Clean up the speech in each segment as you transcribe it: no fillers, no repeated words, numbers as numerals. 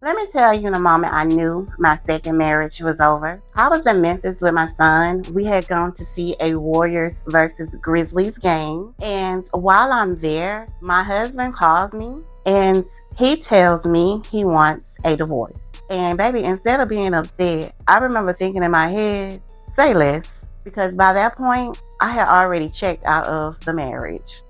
Let me tell you, the moment I knew my second marriage was over, I was in Memphis with my son. We had gone to see a Warriors versus Grizzlies game. And while I'm there, my husband calls me and he tells me he wants a divorce. And baby, instead of being upset, I remember thinking in my head, say less. Because by that point, I had already checked out of the marriage.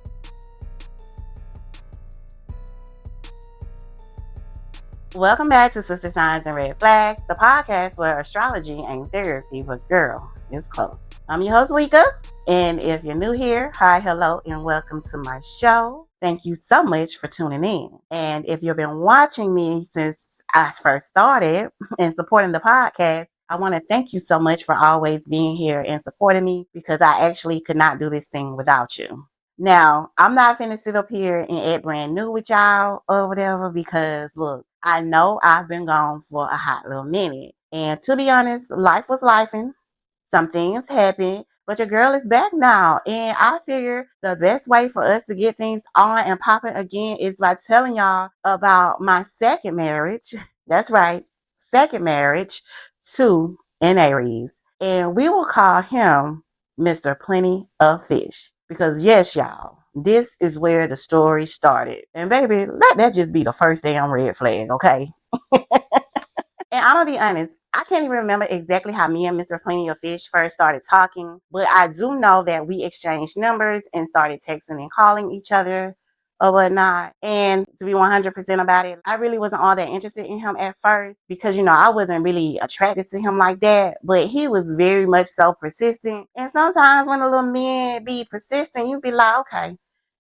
Welcome back to Sister Signs and Red Flags, the podcast where astrology ain't therapy, but girl, it's close. I'm your host, Lika, and if you're new here, hi, hello, and welcome to my show. Thank you so much for tuning in. And if you've been watching me since I first started and supporting the podcast, I want to thank you so much for always being here and supporting me because I actually could not do this thing without you. Now, I'm not finna sit up here and act brand new with y'all or whatever because look, I know I've been gone for a hot little minute. And to be honest, life was lifing. Some things happened, but your girl is back now. And I figure the best way for us to get things on and popping again is by telling y'all about my second marriage. That's right, second marriage to an Aries. And we will call him Mr. Plenty of Fish. Because yes, y'all, this is where the story started. And baby, let that just be the first damn red flag, okay? And I'm gonna be honest, I can't even remember exactly how me and Mr. Plenty of Fish first started talking, but I do know that we exchanged numbers and started texting and calling each other or whatnot. And to be 100% about it, I really wasn't all that interested in him at first because, I wasn't really attracted to him like that, but he was very much so persistent. And sometimes when a little men be persistent, you be like, okay,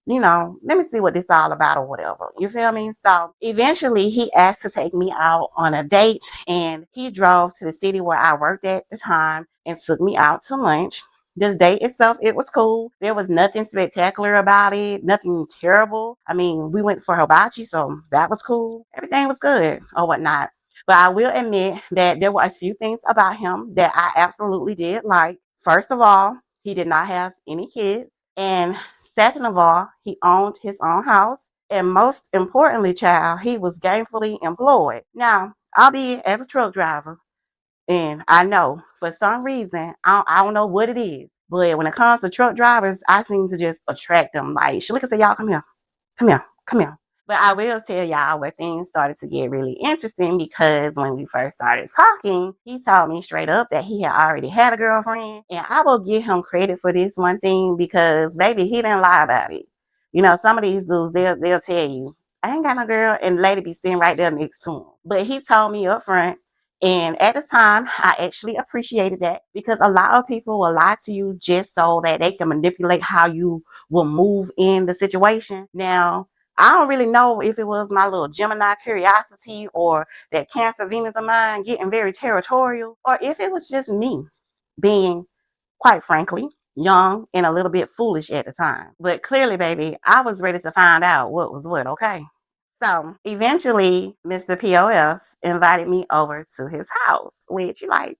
let me see what this all about or whatever. You feel me? So eventually he asked to take me out on a date and he drove to the city where I worked at the time and took me out to lunch. The date itself, it was cool. There was nothing spectacular about it, nothing terrible. I mean, we went for hibachi, so that was cool. Everything was good or whatnot. But I will admit that there were a few things about him that I absolutely did like. First of all, he did not have any kids. And second of all, he owned his own house. And most importantly, child, he was gainfully employed. Now, albeit as a truck driver, and I know for some reason, I don't know what it is, but when it comes to truck drivers, I seem to just attract them. Like, Shalika said, y'all, come here, come here, come here. But I will tell y'all where things started to get really interesting because when we first started talking, he told me straight up that he had already had a girlfriend. And I will give him credit for this one thing because, baby, he didn't lie about it. Some of these dudes, they'll tell you, I ain't got no girl, and the lady be sitting right there next to him. But he told me up front, and at the time, I actually appreciated that because a lot of people will lie to you just so that they can manipulate how you will move in the situation. Now, I don't really know if it was my little Gemini curiosity or that Cancer Venus of mine getting very territorial, or if it was just me being, quite frankly, young and a little bit foolish at the time. But clearly, baby, I was ready to find out what was what, okay? So eventually, Mr. POF invited me over to his house, which you like,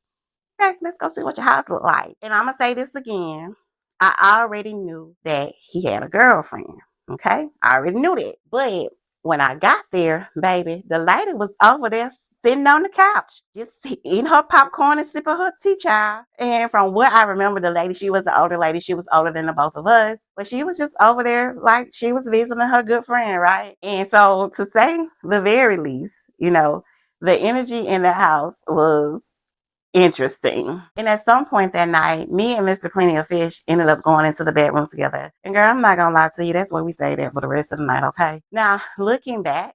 okay, let's go see what your house look like. And I'm gonna say this again. I already knew that he had a girlfriend. Okay, I already knew that. But when I got there, baby, the lady was over there sitting on the couch, just eating her popcorn and sipping her tea, child. And from what I remember, the lady, she was an older lady. She was older than the both of us, but she was just over there like she was visiting her good friend, right? And so, to say the very least, the energy in the house was interesting. And at some point that night, me and Mr. Plenty of Fish ended up going into the bedroom together. And girl, I'm not gonna lie to you, that's where we stayed at for the rest of the night, okay? Now, looking back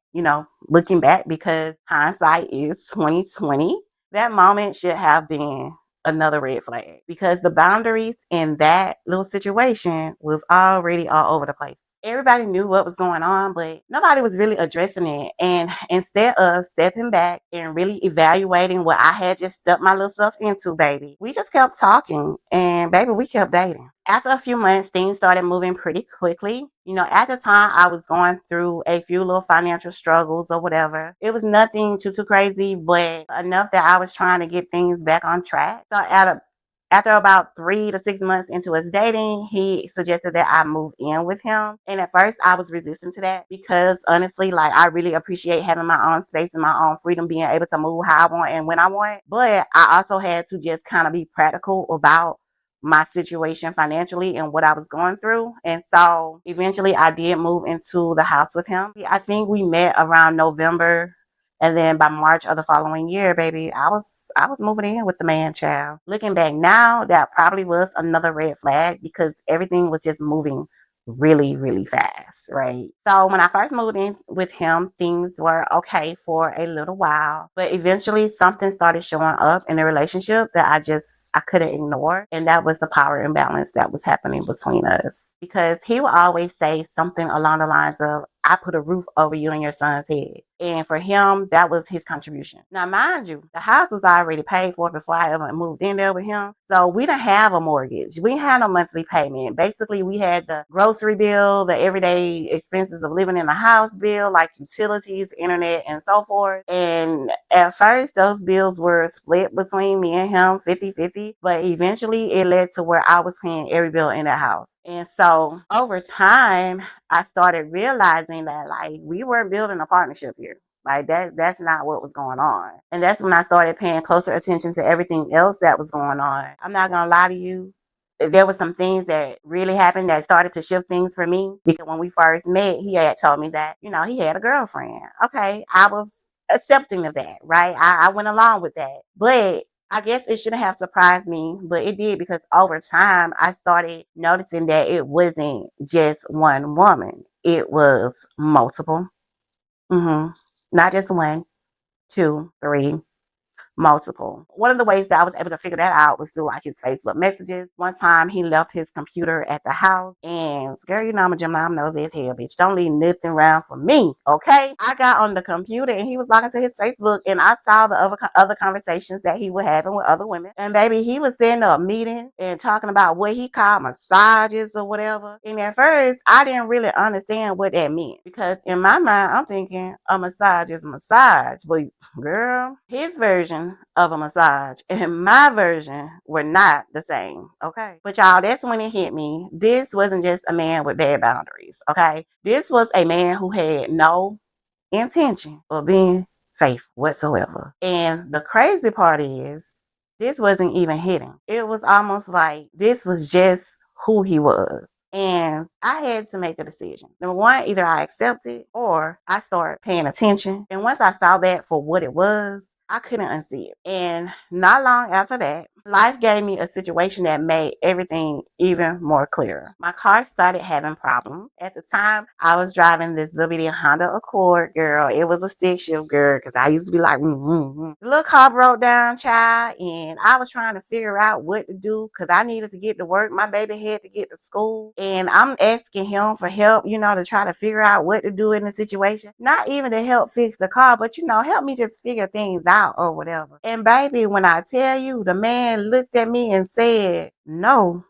because hindsight is 2020, that moment should have been another red flag because the boundaries in that little situation was already all over the place. Everybody knew what was going on, but nobody was really addressing it. And instead of stepping back and really evaluating what I had just stepped my little self into, baby, we just kept talking and baby, we kept dating. After a few months, things started moving pretty quickly. At the time, I was going through a few little financial struggles or whatever. It was nothing too crazy, but enough that I was trying to get things back on track. So After about 3 to 6 months into us dating, he suggested that I move in with him. And at first I was resistant to that because honestly, like I really appreciate having my own space and my own freedom, being able to move how I want and when I want. But I also had to just kind of be practical about my situation financially and what I was going through. And so eventually I did move into the house with him. I think we met around November, and then by March of the following year, baby, I was moving in with the man child. Looking back now, that probably was another red flag because everything was just moving really, really fast, right? So when I first moved in with him, things were okay for a little while, but eventually something started showing up in the relationship that I couldn't ignore, and that was the power imbalance that was happening between us. Because he would always say something along the lines of, I put a roof over you and your son's head. And for him, that was his contribution. Now, mind you, the house was already paid for before I ever moved in there with him. So we didn't have a mortgage. We didn't have no monthly payment. Basically, we had the grocery bill, the everyday expenses of living in a house bill, like utilities, internet, and so forth. And at first, those bills were split between me and him 50-50. But eventually, it led to where I was paying every bill in the house. And so over time, I started realizing that like we weren't building a partnership here. Like that's not what was going on. And that's when I started paying closer attention to everything else that was going on. I'm not gonna lie to you. There was some things that really happened that started to shift things for me. Because when we first met, he had told me that, he had a girlfriend. Okay, I was accepting of that, right? I went along with that. But I guess it shouldn't have surprised me, but it did because over time I started noticing that it wasn't just one woman. It was multiple. Not just one, two, three, multiple. One of the ways that I was able to figure that out was through like his Facebook messages. One time he left his computer at the house, and girl, I'm a Gemini, I'm nosy as hell, bitch. Don't leave nothing around for me, okay? I got on the computer and he was logging to his Facebook, and I saw the other conversations that he was having with other women. And baby, he was setting up meetings and talking about what he called massages or whatever. And at first, I didn't really understand what that meant because in my mind, I'm thinking a massage is a massage, but girl, his version of a massage and my version were not the same. Okay. But y'all, that's when it hit me. This wasn't just a man with bad boundaries. Okay. This was a man who had no intention of being faithful whatsoever. And the crazy part is, this wasn't even hidden. It was almost like this was just who he was. And I had to make a decision. Number one, either I accept it or I start paying attention. And once I saw that for what it was, I couldn't unsee it. And not long after that, life gave me a situation that made everything even more clear. My car started having problems. At the time, I was driving this WD Honda Accord, girl. It was a stick shift, girl, because I used to be like, The little car broke down, child, and I was trying to figure out what to do because I needed to get to work. My baby had to get to school, and I'm asking him for help, to try to figure out what to do in the situation. Not even to help fix the car, but, help me just figure things out or whatever. And baby, when I tell you, the man looked at me and said, no,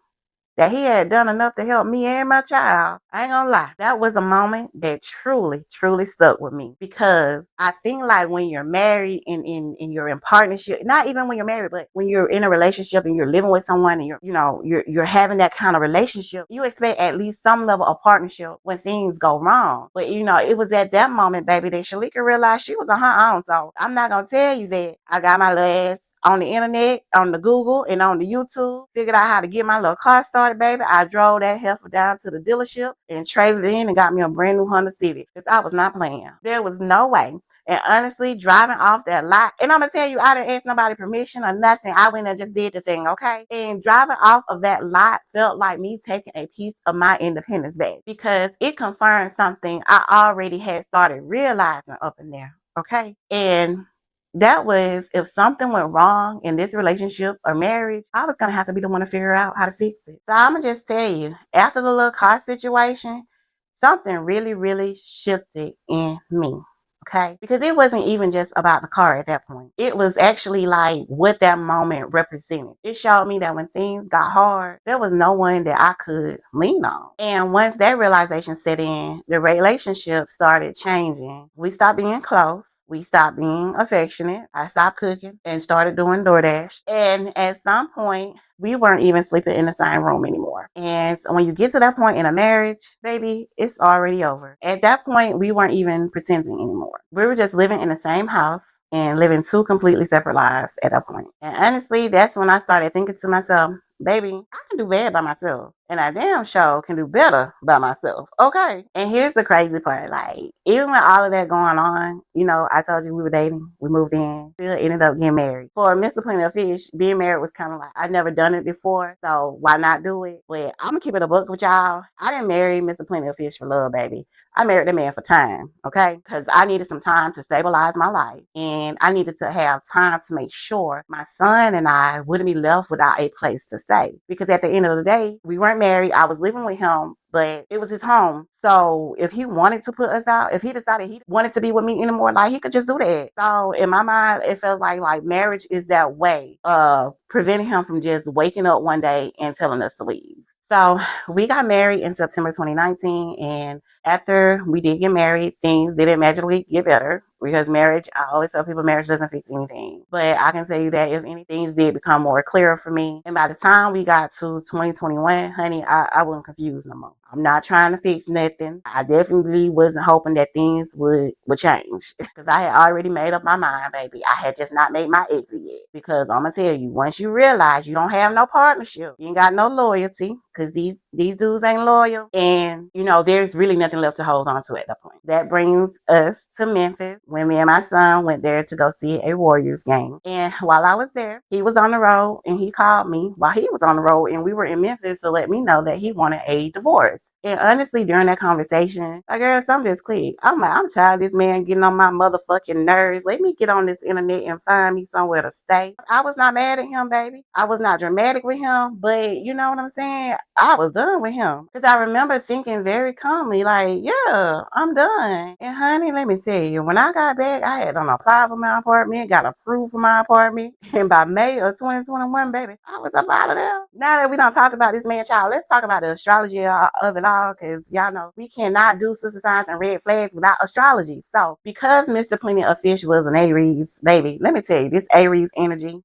that he had done enough to help me and my child. I ain't gonna lie. That was a moment that truly, truly stuck with me because I think like when you're married and you're in partnership, not even when you're married, but when you're in a relationship and you're living with someone and you're having that kind of relationship, you expect at least some level of partnership when things go wrong. But it was at that moment, baby, that Shalika realized she was on her own. So I'm not gonna tell you that I got my little ass on the internet, on the Google, and on the YouTube. Figured out how to get my little car started, baby. I drove that heifer down to the dealership and traded it in and got me a brand new Honda Civic because I was not playing. There was no way. And honestly, driving off that lot, and I'm going to tell you, I didn't ask nobody permission or nothing. I went and just did the thing, okay? And driving off of that lot felt like me taking a piece of my independence back because it confirmed something I already had started realizing up in there, okay? And that was if something went wrong in this relationship or marriage, I was going to have to be the one to figure out how to fix it. So I'm going to just tell you, after the little car situation, something really, really shifted in me. Okay. Because it wasn't even just about the car at that point. It was actually like what that moment represented. It showed me that when things got hard, there was no one that I could lean on. And once that realization set in, the relationship started changing. We stopped being close. We stopped being affectionate. I stopped cooking and started doing DoorDash. And at some point, we weren't even sleeping in the same room anymore. And so when you get to that point in a marriage, baby, it's already over. At that point, we weren't even pretending anymore. We were just living in the same house and living two completely separate lives at that point. And honestly, that's when I started thinking to myself, baby, I can do bad by myself. And I damn sure can do better by myself. Okay. And here's the crazy part. Like, even with all of that going on, I told you we were dating, we moved in, still ended up getting married. For Mr. Plenty of Fish, being married was kind of like, I'd never done it before, so why not do it? But I'm gonna keep it a book with y'all. I didn't marry Mr. Plenty of Fish for love, baby. I married the man for time, okay? Because I needed some time to stabilize my life. And I needed to have time to make sure my son and I wouldn't be left without a place to stay. Because at the end of the day, we weren't married. I was living with him, but it was his home. So if he wanted to put us out, if he decided he wanted to be with me anymore, like, he could just do that. So in my mind, it feels like marriage is that way of preventing him from just waking up one day and telling us to leave. So we got married in September 2019, and after we did get married, things didn't magically get better, because marriage, I always tell people, marriage doesn't fix anything. But I can tell you that if any things did become more clear for me, and by the time we got to 2021, honey, I wasn't confused no more. I'm not trying to fix nothing. I definitely wasn't hoping that things would change, because I had already made up my mind, baby. I had just not made my exit yet. Because I'm gonna tell you, once you realize you don't have no partnership, you ain't got no loyalty, because these dudes ain't loyal, and there's really nothing left to hold on to at that point. That brings us to Memphis, when me and my son went there to go see a Warriors game. And while I was there, he was on the road, and he called me while he was on the road, and we were in Memphis, to let me know that he wanted a divorce. And honestly, during that conversation, like, girl, something just clicked. I'm like, I'm tired of this man getting on my motherfucking nerves. Let me get on this internet and find me somewhere to stay. I was not mad at him, baby. I was not dramatic with him, but you know what I'm saying? I was done with him. Because I remember thinking very calmly, like, yeah, I'm done. And honey, let me tell you, when I got back, I had apply for my apartment, got approved for my apartment. And by May of 2021, baby, I was up out of there. Now that we don't talk about this man child, let's talk about the astrology of it all, because y'all know we cannot do sister signs and red flags without astrology. So because Mr. Plenty of Fish was an Aries, baby, let me tell you, this Aries energy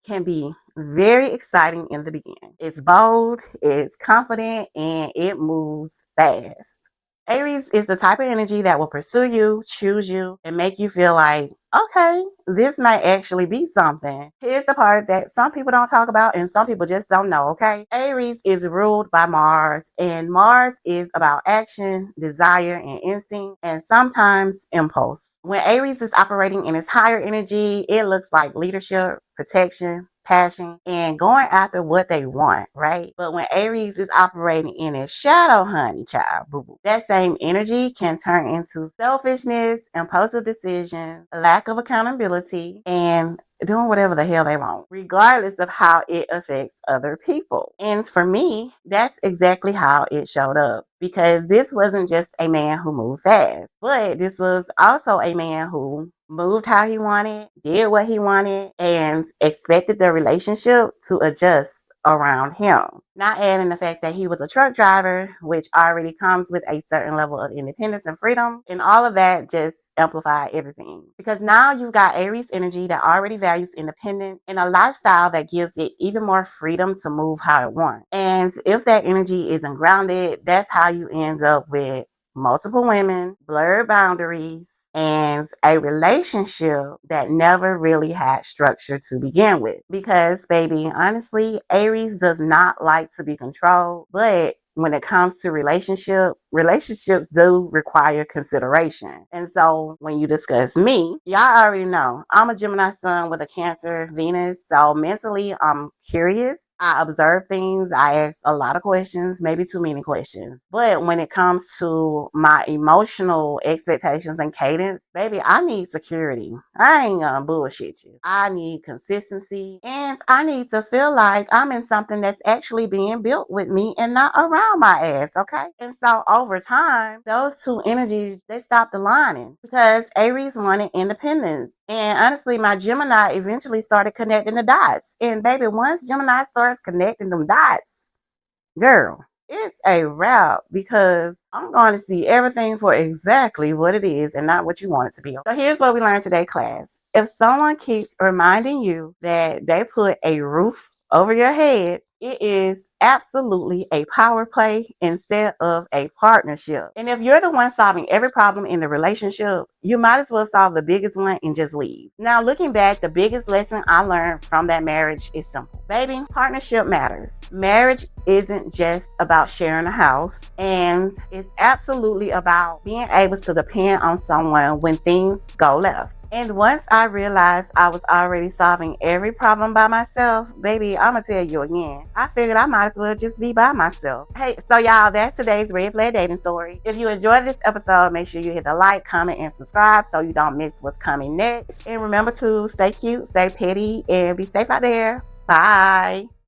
can be very exciting in the beginning. It's bold, it's confident, and it moves fast. Aries is the type of energy that will pursue you, choose you, and make you feel like, okay, this might actually be something. Here's the part that some people don't talk about and some people just don't know, okay? Aries is ruled by Mars, and Mars is about action, desire, and instinct, and sometimes impulse. When Aries is operating in its higher energy, it looks like leadership, protection, passion, and going after what they want, right? But when Aries is operating in its shadow, honey child, boo-boo, that same energy can turn into selfishness, impulsive decisions, lack of accountability, and doing whatever the hell they want, regardless of how it affects other people. And for me, that's exactly how it showed up. Because this wasn't just a man who moved fast, but this was also a man who moved how he wanted, did what he wanted, and expected the relationship to adjust around him. Not adding the fact that he was a truck driver, which already comes with a certain level of independence and freedom, and all of that just amplified everything. Because now you've got Aries energy that already values independence and a lifestyle that gives it even more freedom to move how it wants. And if that energy isn't grounded, that's how you end up with multiple women, blurred boundaries, and a relationship that never really had structure to begin with. Because, baby, honestly, Aries does not like to be controlled, but when it comes to relationships do require consideration. And so when you discuss me, y'all already know I'm a Gemini sun with a Cancer Venus. So mentally, I'm curious. I observe things. I ask a lot of questions, maybe too many questions. But when it comes to my emotional expectations and cadence, baby, I need security. I ain't gonna bullshit you. I need consistency, and I need to feel like I'm in something that's actually being built with me and not around my ass, okay? And so over time, those two energies, they stopped aligning because Aries wanted independence. And honestly, my Gemini eventually started connecting the dots. And baby, once Gemini starts connecting them dots, girl, it's a wrap, because I'm going to see everything for exactly what it is and not what you want it to be. So here's what we learned today, class. If someone keeps reminding you that they put a roof over your head, it is absolutely a power play instead of a partnership. And if you're the one solving every problem in the relationship, you might as well solve the biggest one and just leave. Now, looking back, the biggest lesson I learned from that marriage is simple. Baby, partnership matters. Marriage isn't just about sharing a house, and it's absolutely about being able to depend on someone when things go left. And once I realized I was already solving every problem by myself, baby, I'm gonna tell you again, I figured I might as well just be by myself. Hey, so y'all, that's today's red flag dating story. If you enjoyed this episode, make sure you hit the like, comment, and subscribe so you don't miss what's coming next. And remember to stay cute, stay petty, and be safe out there. Bye.